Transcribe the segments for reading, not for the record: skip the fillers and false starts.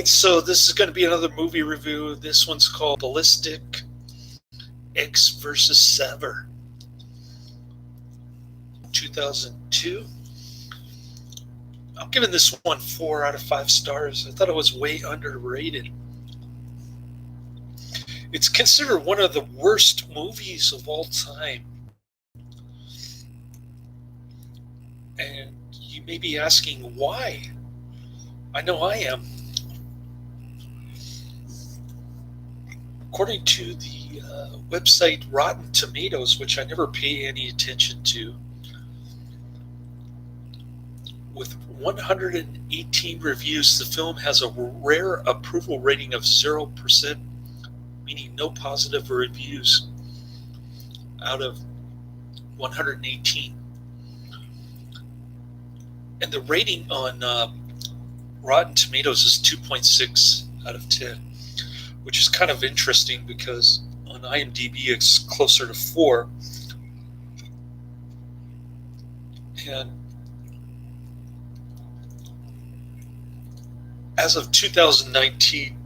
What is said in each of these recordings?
So this is going to be another movie review. This one's called Ballistic, Ecks versus Sever, 2002. I'm giving this one 4 out of 5 stars. I thought it was way underrated. It's considered one of the worst movies of all time. And you may be asking why. I know I am. According to the website Rotten Tomatoes, which I never pay any attention to, with 118 reviews, the film has a rare approval rating of 0%, meaning no positive reviews out of 118. And the rating on Rotten Tomatoes is 2.6 out of 10, which is kind of interesting because on IMDb it's closer to 4. And as of 2019,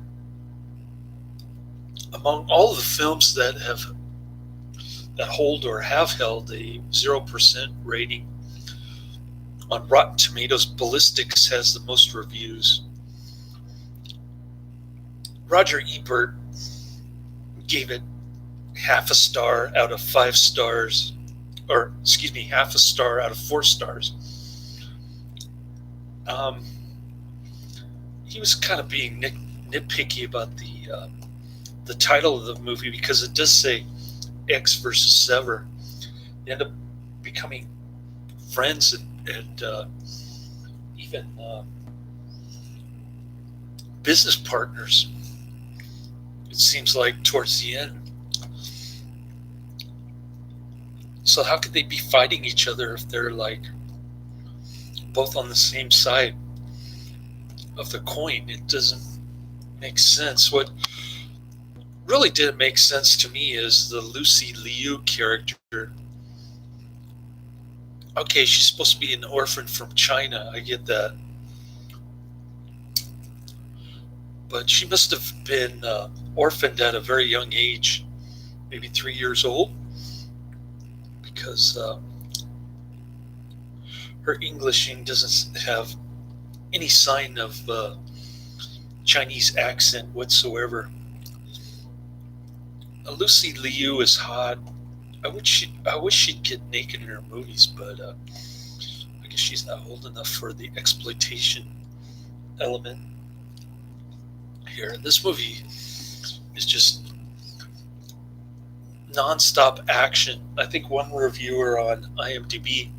among all of the films that hold or have held a 0% rating on Rotten Tomatoes, Ballistics has the most reviews. Roger Ebert gave it half a star out of 5 stars, or excuse me, half a star out of 4 stars. He was kind of being nitpicky about the title of the movie because it does say Ecks versus Sever. They end up becoming friends and even business partners. It seems like towards the end. So how could they be fighting each other if they're like both on the same side of the coin? It doesn't make sense. What really didn't make sense to me is the Lucy Liu character. Okay, she's supposed to be an orphan from China. I get that. But she must have been orphaned at a very young age, maybe 3 years old, because her Englishing doesn't have any sign of Chinese accent whatsoever. Lucy Liu is hot. I wish she'd get naked in her movies, but I guess she's not old enough for the exploitation element here. This movie is just non-stop action. I think one reviewer on IMDb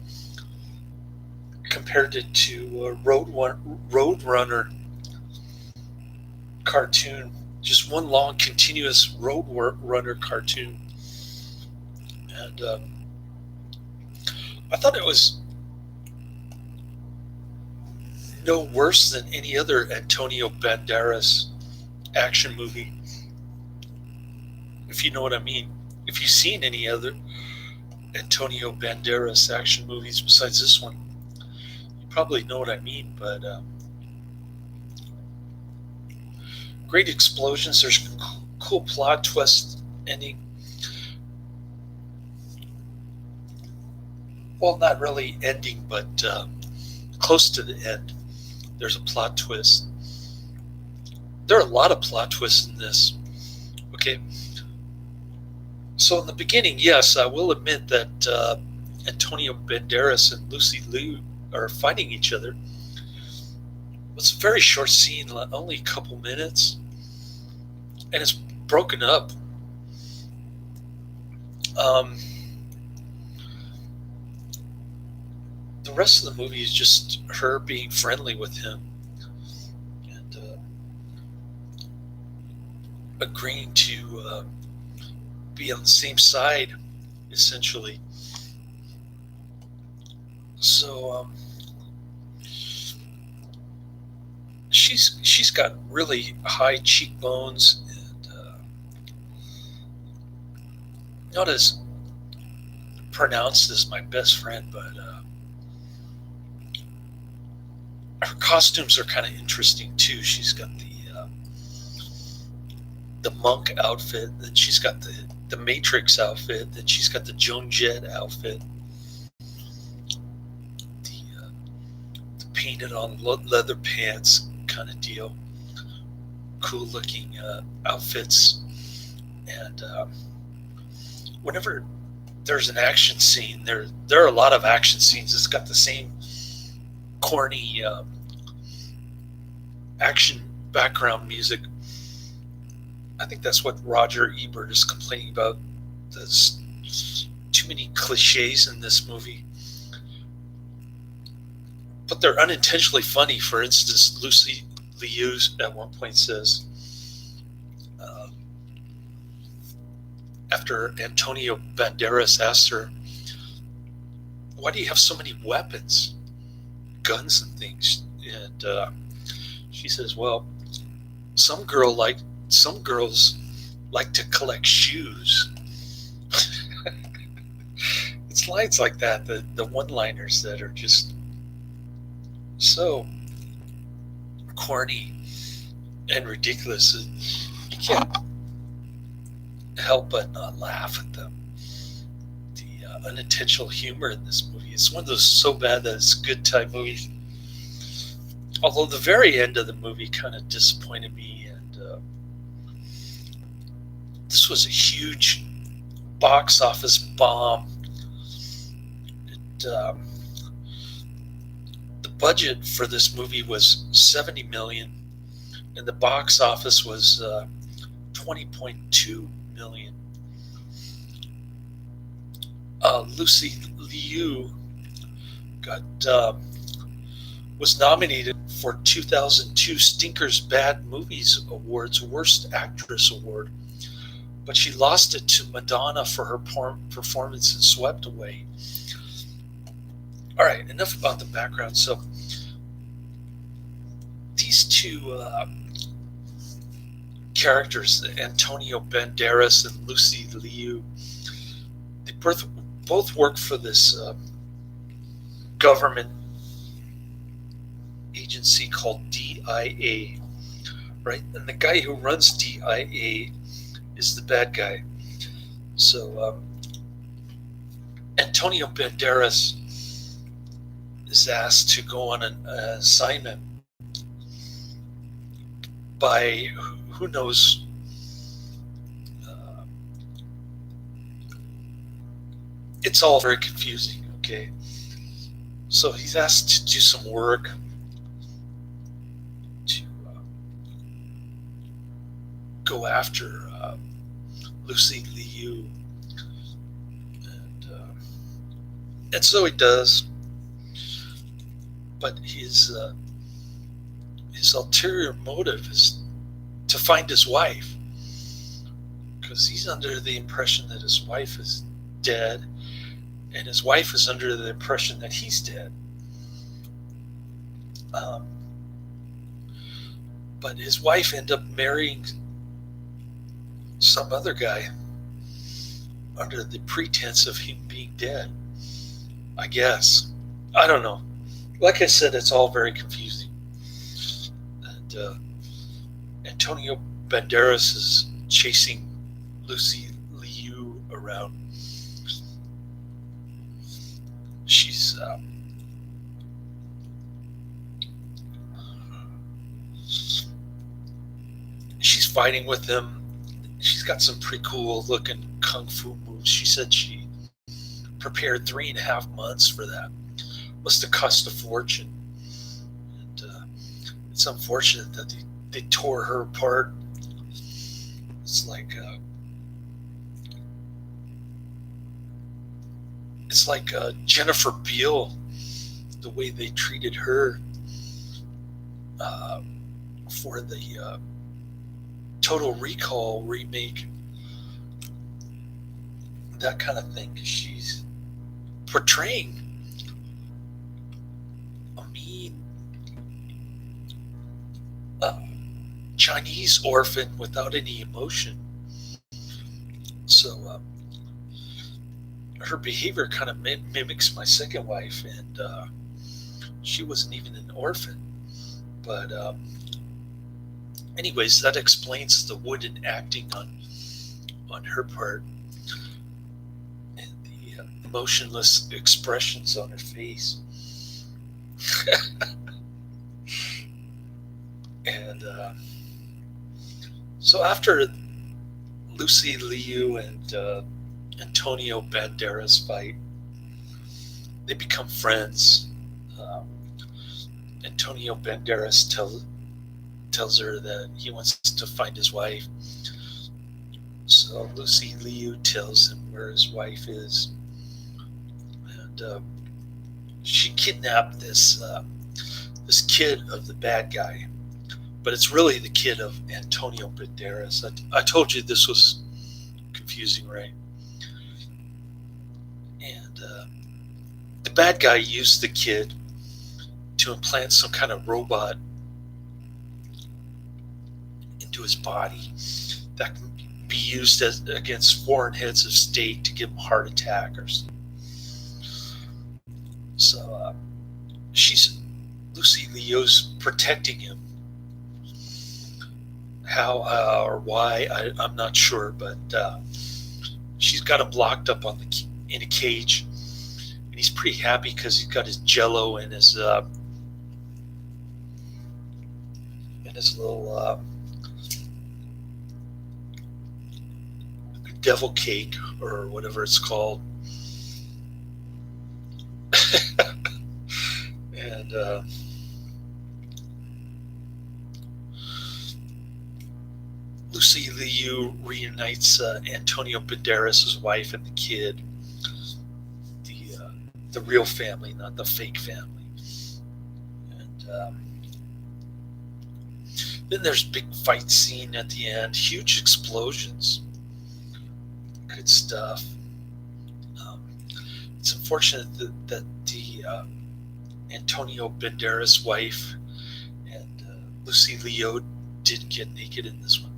compared it to a Roadrunner cartoon, just one long continuous Roadrunner cartoon. And I thought it was no worse than any other Antonio Banderas action movie, if you know what I mean. If you've seen any other Antonio Banderas action movies besides this one, you probably know what I mean. But great explosions. There's cool plot twist ending. Well, not really ending, but close to the end. There's a plot twist. There are a lot of plot twists in this. Okay. So in the beginning, yes, I will admit that Antonio Banderas and Lucy Liu are fighting each other. It's a very short scene, only a couple minutes, and it's broken up. The rest of the movie is just her being friendly with him and agreeing to be on the same side, essentially. So she's got really high cheekbones and not as pronounced as my best friend, but her costumes are kind of interesting too. She's got the monk outfit, then she's got the Matrix outfit, then she's got the Joan Jett outfit, the painted on leather pants kind of deal, cool looking outfits, and whenever there's an action scene, there are a lot of action scenes. It's got the same corny action background music. I think that's what Roger Ebert is complaining about. There's too many cliches in this movie, but they're unintentionally funny. For instance, Lucy Liu at one point says, after Antonio Banderas asks her, "Why do you have so many weapons, guns and things?" And she says, "Well, some girls like to collect shoes." It's lines like that, the one-liners that are just so corny and ridiculous. You can't help but not laugh at them. The unintentional humor in this movie. It's one of those so bad that it's good type movies. Although the very end of the movie kind of disappointed me, and this was a huge box office bomb. The budget for this movie was $70 million, and the box office was $20.2 million. Lucy Liu was nominated for 2002 Stinker's Bad Movies Awards Worst Actress Award, but she lost it to Madonna for her performance in Swept Away. All right, enough about the background. So these two characters, Antonio Banderas and Lucy Liu, they both work for this government agency called DIA, right? And the guy who runs DIA is the bad guy. So Antonio Banderas is asked to go on an assignment by who knows it's all very confusing. Okay, so he's asked to do some work to go after Lucy Liu, and so he does. But his ulterior motive is to find his wife, because he's under the impression that his wife is dead, and his wife is under the impression that he's dead. But his wife ended up marrying some other guy under the pretense of him being dead, I guess. I don't know. Like I said, it's all very confusing. And Antonio Banderas is chasing Lucy Liu around. She's fighting with him. She's got some pretty cool looking kung fu moves. She said she prepared 3.5 months for that. Must have cost a fortune. And it's unfortunate that they tore her apart. It's like Jennifer Beal, the way they treated her for the Total Recall remake, that kind of thing. She's portraying a mean Chinese orphan without any emotion. So her behavior kind of mimics my second wife, and she wasn't even an orphan. But anyways, that explains the wooden acting on her part, and the emotionless expressions on her face. And so after Lucy Liu and Antonio Banderas fight, they become friends. Antonio Banderas tells her that he wants to find his wife. So Lucy Liu tells him where his wife is, and she kidnapped this kid of the bad guy, but it's really the kid of Antonio Banderas. I told you this was confusing, right? And the bad guy used the kid to implant some kind of robot into his body that can be used against foreign heads of state to give him a heart attack or something. So Lucy Liu's protecting him. How or why, I'm not sure, but she's got him locked up in a cage, and he's pretty happy because he's got his Jello and his little devil cake or whatever it's called. And Lucy Liu reunites Antonio Banderas' wife and the kid, the real family, not the fake family. And then there's a big fight scene at the end, huge explosions, good stuff. It's unfortunate that the Antonio Banderas' wife and Lucy Liu didn't get naked in this one.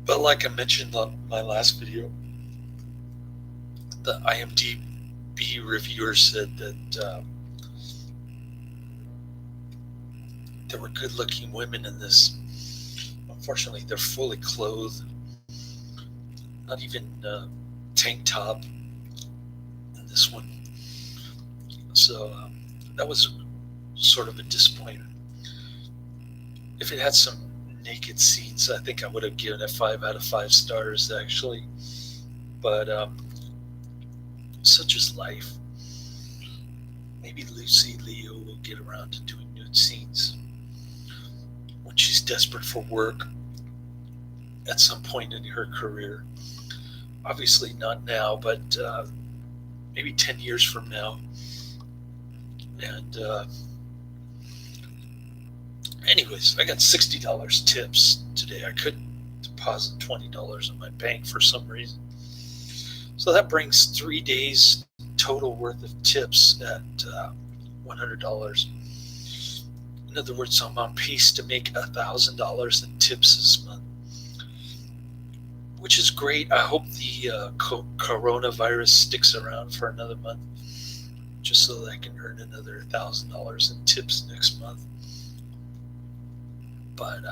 But like I mentioned on my last video, the IMDb reviewer said that there were good-looking women in this. Unfortunately, they're fully clothed, not even tank top in this one. So that was sort of a disappointment. If it had some naked scenes, I think I would have given it 5 out of 5 stars actually. But such is life. Maybe Lucy Liu will get around to doing nude scenes when she's desperate for work at some point in her career. Obviously not now, but maybe 10 years from now. And anyways, I got $60 tips today. I couldn't deposit $20 in my bank for some reason. So that brings 3 days total worth of tips at $100. In other words, I'm on pace to make $1,000 in tips this month, which is great. I hope the coronavirus sticks around for another month, just so that I can earn another $1,000 in tips next month. But in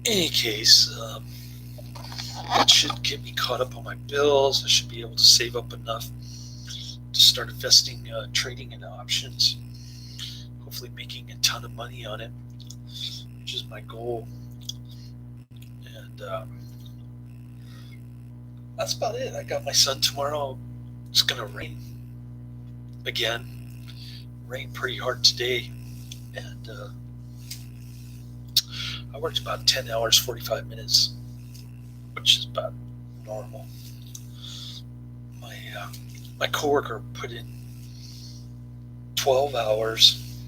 any case, that should get me caught up on my bills. I should be able to save up enough to start investing, trading in options, hopefully making a ton of money on it, which is my goal. And that's about it. I got my son tomorrow. It's going to rain again. Rained pretty hard today. And I worked about 10 hours, 45 minutes, which is about normal. My coworker put in 12 hours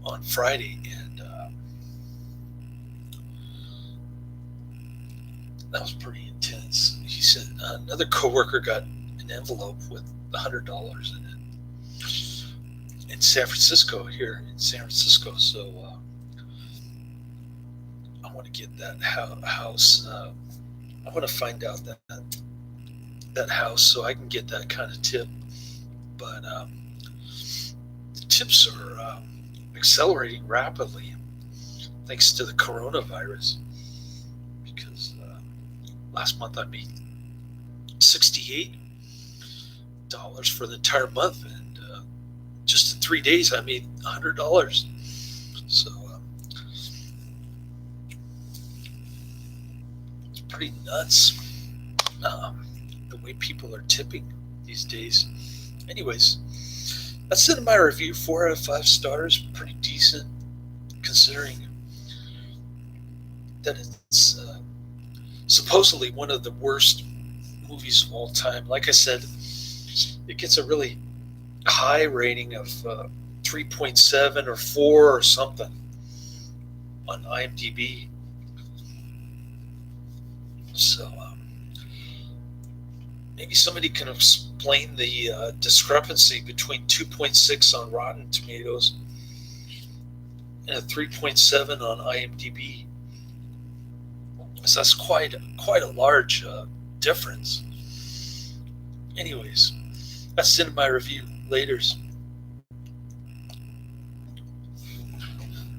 on Friday, and that was pretty intense. He said another coworker got an envelope with $100 in it in San Francisco, here in San Francisco. So I want to get that house. I want to find out that that house, so I can get that kind of tip. But the tips are accelerating rapidly thanks to the coronavirus. Because last month I made $68 for the entire month, and just in 3 days I made $100. So it's pretty nuts the way people are tipping these days. Anyways, that's it in my review. 4 out of 5 stars, pretty decent considering that it's supposedly one of the worst movies of all time. Like I said, it gets a really high rating of 3.7 or 4 or something on IMDb. So maybe somebody can explain the discrepancy between 2.6 on Rotten Tomatoes and a 3.7 on IMDb. So that's quite a large difference. Anyways, that's the end of my review. Laters.